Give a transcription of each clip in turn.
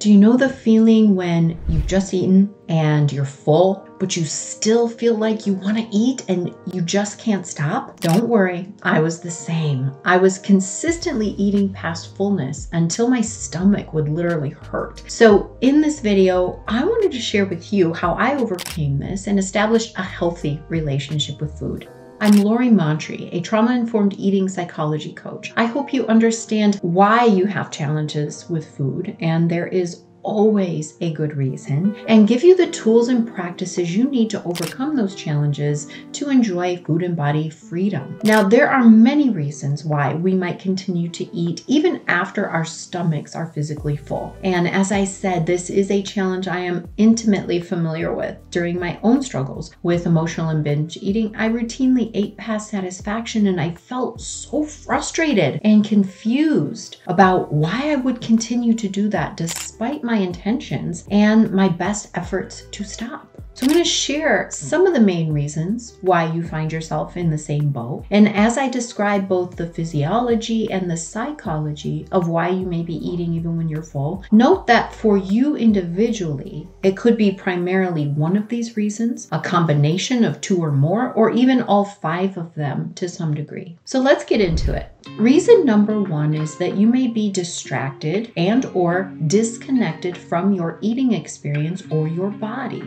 Do you know the feeling when you've just eaten and you're full, but you still feel like you want to eat and you just can't stop? Don't worry, I was the same. I was consistently eating past fullness until my stomach would literally hurt. So in this video, I wanted to share with you how I overcame this and established a healthy relationship with food. I'm Lori Montry, a trauma-informed eating psychology coach. I hope you understand why you have challenges with food, and there is always a good reason, and give you the tools and practices you need to overcome those challenges to enjoy food and body freedom. Now, there are many reasons why we might continue to eat even after our stomachs are physically full. And as I said, this is a challenge I am intimately familiar with. During my own struggles with emotional and binge eating, I routinely ate past satisfaction, and I felt so frustrated and confused about why I would continue to do that despite my intentions and my best efforts to stop. So I'm going to share some of the main reasons why you find yourself in the same boat. And as I describe both the physiology and the psychology of why you may be eating even when you're full, note that for you individually, it could be primarily one of these reasons, a combination of two or more, or even all five of them to some degree. So let's get into it. Reason number one is that you may be distracted and or disconnected from your eating experience or your body.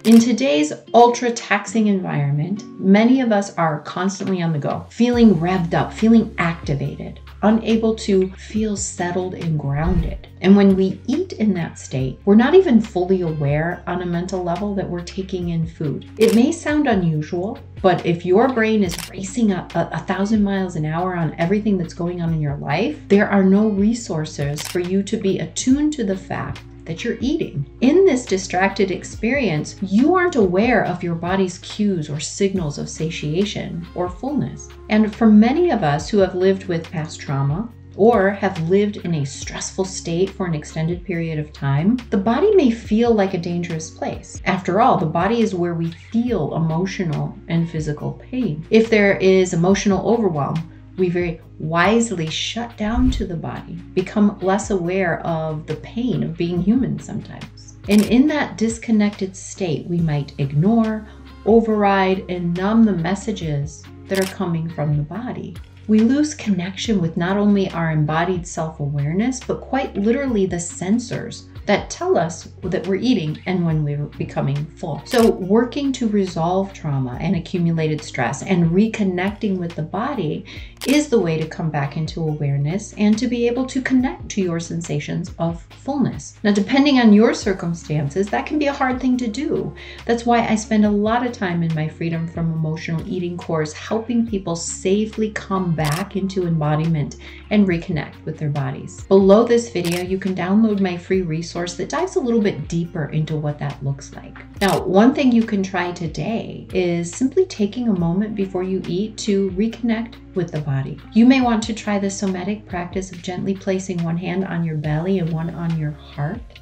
In today's ultra-taxing environment, many of us are constantly on the go, feeling revved up, feeling activated, unable to feel settled and grounded. And when we eat in that state, we're not even fully aware on a mental level that we're taking in food. It may sound unusual, but if your brain is racing a 1,000 miles an hour on everything that's going on in your life, there are no resources for you to be attuned to the fact that you're eating. In this distracted experience, you aren't aware of your body's cues or signals of satiation or fullness. And for many of us who have lived with past trauma or have lived in a stressful state for an extended period of time, the body may feel like a dangerous place. After all, the body is where we feel emotional and physical pain. If there is emotional overwhelm, we very wisely shut down to the body, become less aware of the pain of being human sometimes. And in that disconnected state, we might ignore, override, and numb the messages that are coming from the body. We lose connection with not only our embodied self-awareness, but quite literally the sensors that tell us that we're eating and when we're becoming full. So working to resolve trauma and accumulated stress and reconnecting with the body is the way to come back into awareness and to be able to connect to your sensations of fullness. Now, depending on your circumstances, that can be a hard thing to do. That's why I spend a lot of time in my Freedom from Emotional Eating course helping people safely come back into embodiment and reconnect with their bodies. Below this video, you can download my free resource that dives a little bit deeper into what that looks like. Now, one thing you can try today is simply taking a moment before you eat to reconnect with the body. You may want to try the somatic practice of gently placing one hand on your belly and one on your heart,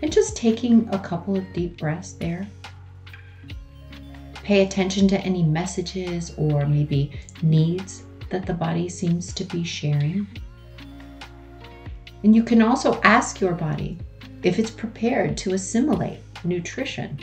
and just taking a couple of deep breaths there. Pay attention to any messages or maybe needs that the body seems to be sharing. And you can also ask your body if it's prepared to assimilate nutrition.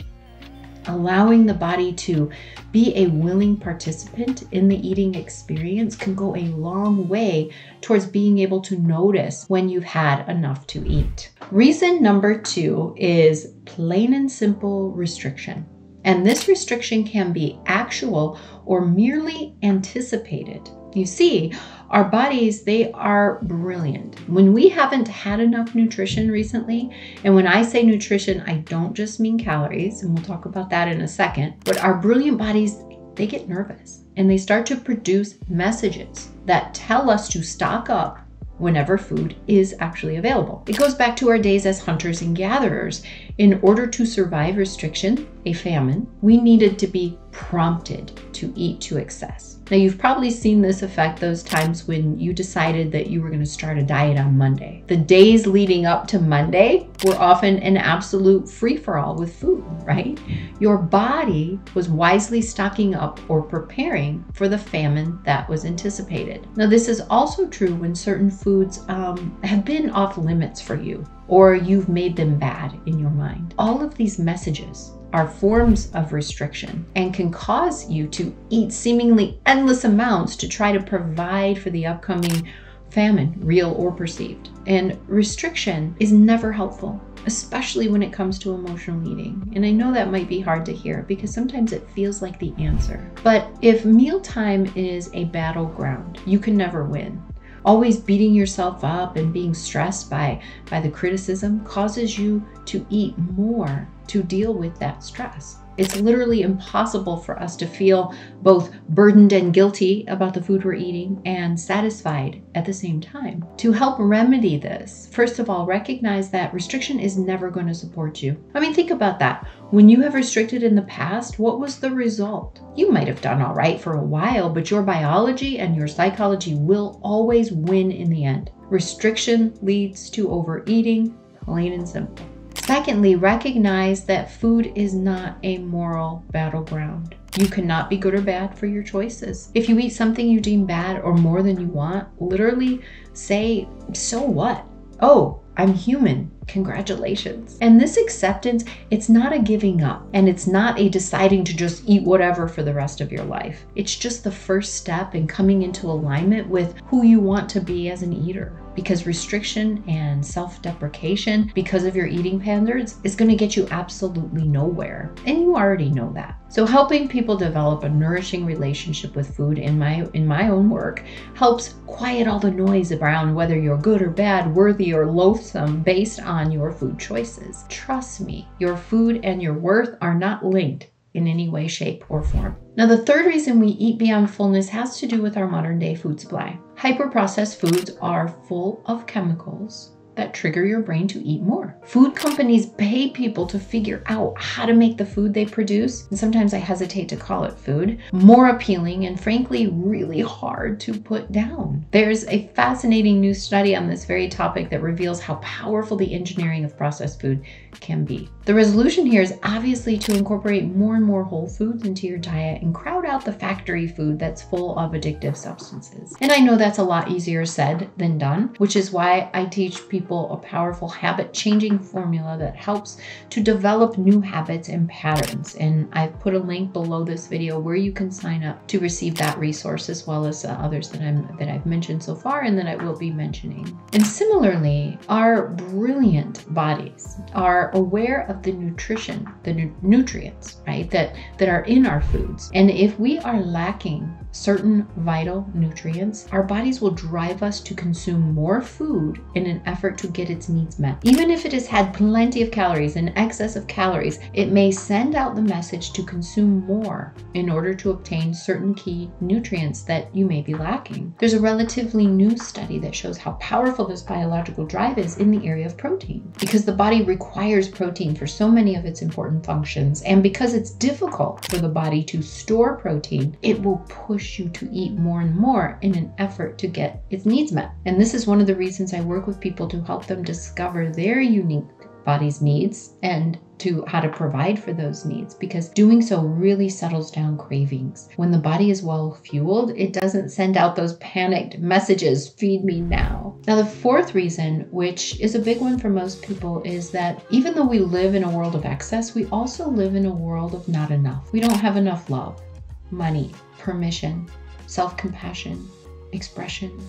Allowing the body to be a willing participant in the eating experience can go a long way towards being able to notice when you've had enough to eat. Reason number two is plain and simple restriction. And this restriction can be actual or merely anticipated. You see, our bodies, they are brilliant. When we haven't had enough nutrition recently, and when I say nutrition, I don't just mean calories, and we'll talk about that in a second, but our brilliant bodies, they get nervous and they start to produce messages that tell us to stock up whenever food is actually available. It goes back to our days as hunters and gatherers. In order to survive restriction, a famine, we needed to be prompted to eat to excess. Now, you've probably seen this affect those times when you decided that you were going to start a diet on Monday. The days leading up to Monday were often an absolute free-for-all with food, right? Your body was wisely stocking up or preparing for the famine that was anticipated. Now, this is also true when certain foods have been off limits for you, or you've made them bad in your mind. All of these messages are forms of restriction and can cause you to eat seemingly endless amounts to try to provide for the upcoming famine, real or perceived. And restriction is never helpful, especially when it comes to emotional eating. And I know that might be hard to hear because sometimes it feels like the answer. But if mealtime is a battleground, you can never win. Always beating yourself up and being stressed by the criticism causes you to eat more to deal with that stress. It's literally impossible for us to feel both burdened and guilty about the food we're eating and satisfied at the same time. To help remedy this, first of all, recognize that restriction is never going to support you. I mean, think about that. When you have restricted in the past, what was the result? You might have done all right for a while, but your biology and your psychology will always win in the end. Restriction leads to overeating, plain and simple. Secondly, recognize that food is not a moral battleground. You cannot be good or bad for your choices. If you eat something you deem bad or more than you want, literally say, so what? Oh, I'm human. Congratulations. And this acceptance, it's not a giving up, and it's not a deciding to just eat whatever for the rest of your life. It's just the first step in coming into alignment with who you want to be as an eater. Because restriction and self-deprecation because of your eating patterns is going to get you absolutely nowhere. And you already know that. So helping people develop a nourishing relationship with food in my own work helps quiet all the noise around whether you're good or bad, worthy or loathsome based on your food choices. Trust me, your food and your worth are not linked in any way, shape, or form. Now, the third reason we eat beyond fullness has to do with our modern day food supply. Hyper-processed foods are full of chemicals that trigger your brain to eat more. Food companies pay people to figure out how to make the food they produce, and sometimes I hesitate to call it food, more appealing and frankly really hard to put down. There's a fascinating new study on this very topic that reveals how powerful the engineering of processed food can be. The resolution here is obviously to incorporate more and more whole foods into your diet and crowd out the factory food that's full of addictive substances. And I know that's a lot easier said than done, which is why I teach people a powerful habit-changing formula that helps to develop new habits and patterns. And I've put a link below this video where you can sign up to receive that resource, as well as others that I've mentioned so far and that I will be mentioning. And similarly, our brilliant bodies are aware of the nutrition, the nutrients, right, that are in our foods. And if we are lacking certain vital nutrients, our bodies will drive us to consume more food in an effort to get its needs met. Even if it has had plenty of calories, in excess of calories, it may send out the message to consume more in order to obtain certain key nutrients that you may be lacking. There's a relatively new study that shows how powerful this biological drive is in the area of protein, because the body requires protein for so many of its important functions, and because it's difficult for the body to store protein, it will push you to eat more and more in an effort to get its needs met. And this is one of the reasons I work with people to help them discover their unique body's needs and to how to provide for those needs, because doing so really settles down cravings. When the body is well fueled, it doesn't send out those panicked messages, feed me now. Now, the fourth reason, which is a big one for most people, is that even though we live in a world of excess, we also live in a world of not enough. We don't have enough love, money, permission, self-compassion, expression,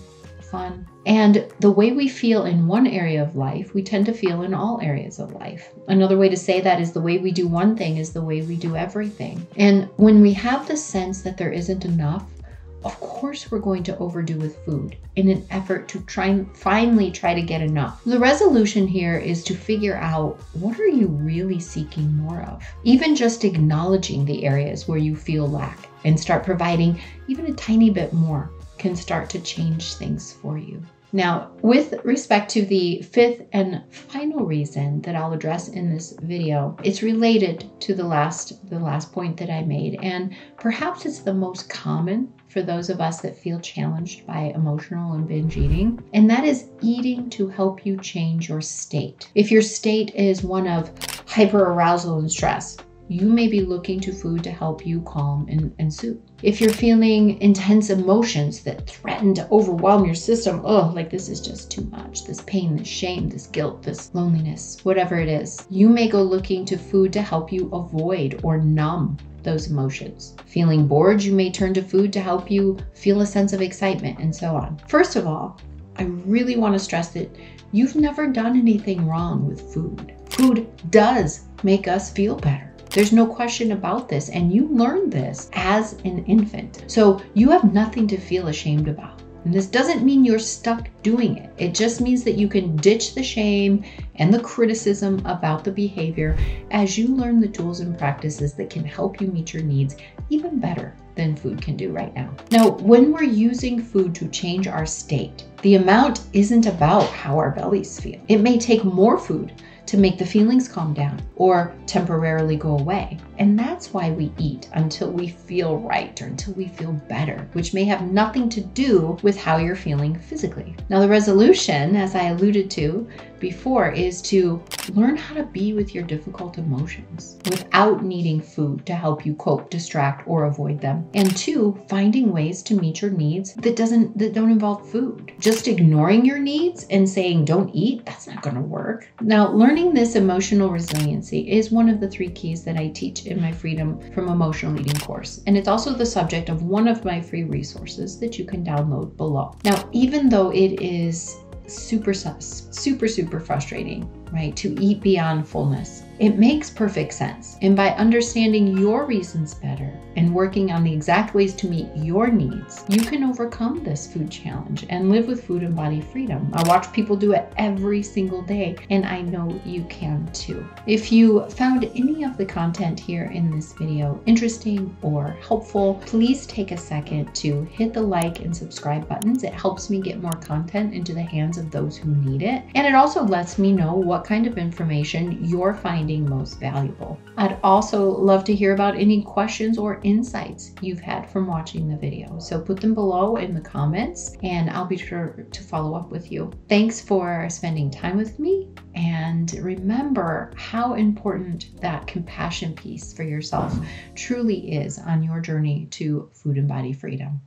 fun. And the way we feel in one area of life, we tend to feel in all areas of life. Another way to say that is the way we do one thing is the way we do everything. And when we have the sense that there isn't enough, of course we're going to overdo with food in an effort to finally try to get enough. The resolution here is to figure out, what are you really seeking more of? Even just acknowledging the areas where you feel lack and start providing even a tiny bit more can start to change things for you. Now, with respect to the fifth and final reason that I'll address in this video, it's related to the last point that I made, and perhaps it's the most common for those of us that feel challenged by emotional and binge eating, and that is eating to help you change your state. If your state is one of hyperarousal and stress, you may be looking to food to help you calm and soothe. If you're feeling intense emotions that threaten to overwhelm your system, like this is just too much, this pain, this shame, this guilt, this loneliness, whatever it is, you may go looking to food to help you avoid or numb those emotions. Feeling bored, you may turn to food to help you feel a sense of excitement, and so on. First of all, I really want to stress that you've never done anything wrong with food. Food does make us feel better. There's no question about this, and you learned this as an infant. So you have nothing to feel ashamed about. And this doesn't mean you're stuck doing it. It just means that you can ditch the shame and the criticism about the behavior as you learn the tools and practices that can help you meet your needs even better than food can do right now. Now, when we're using food to change our state, the amount isn't about how our bellies feel. It may take more food to make the feelings calm down or temporarily go away. And that's why we eat until we feel right or until we feel better, which may have nothing to do with how you're feeling physically. Now, the resolution, as I alluded to before, is to learn how to be with your difficult emotions without needing food to help you cope, distract, or avoid them. And two, finding ways to meet your needs that don't involve food. Just ignoring your needs and saying don't eat, that's not going to work. Now, learning this emotional resiliency is one of the 3 keys that I teach in my Freedom from Emotional Eating course. And it's also the subject of one of my free resources that you can download below. Now, even though it is super frustrating, right, to eat beyond fullness, it makes perfect sense. And by understanding your reasons better and working on the exact ways to meet your needs, you can overcome this food challenge and live with food and body freedom. I watch people do it every single day, and I know you can too. If you found any of the content here in this video interesting or helpful, please take a second to hit the like and subscribe buttons. It helps me get more content into the hands of those who need it. And it also lets me know what kind of information you're finding most valuable. I'd also love to hear about any questions or insights you've had from watching the video. So put them below in the comments and I'll be sure to follow up with you. Thanks for spending time with me, and remember how important that compassion piece for yourself truly is on your journey to food and body freedom.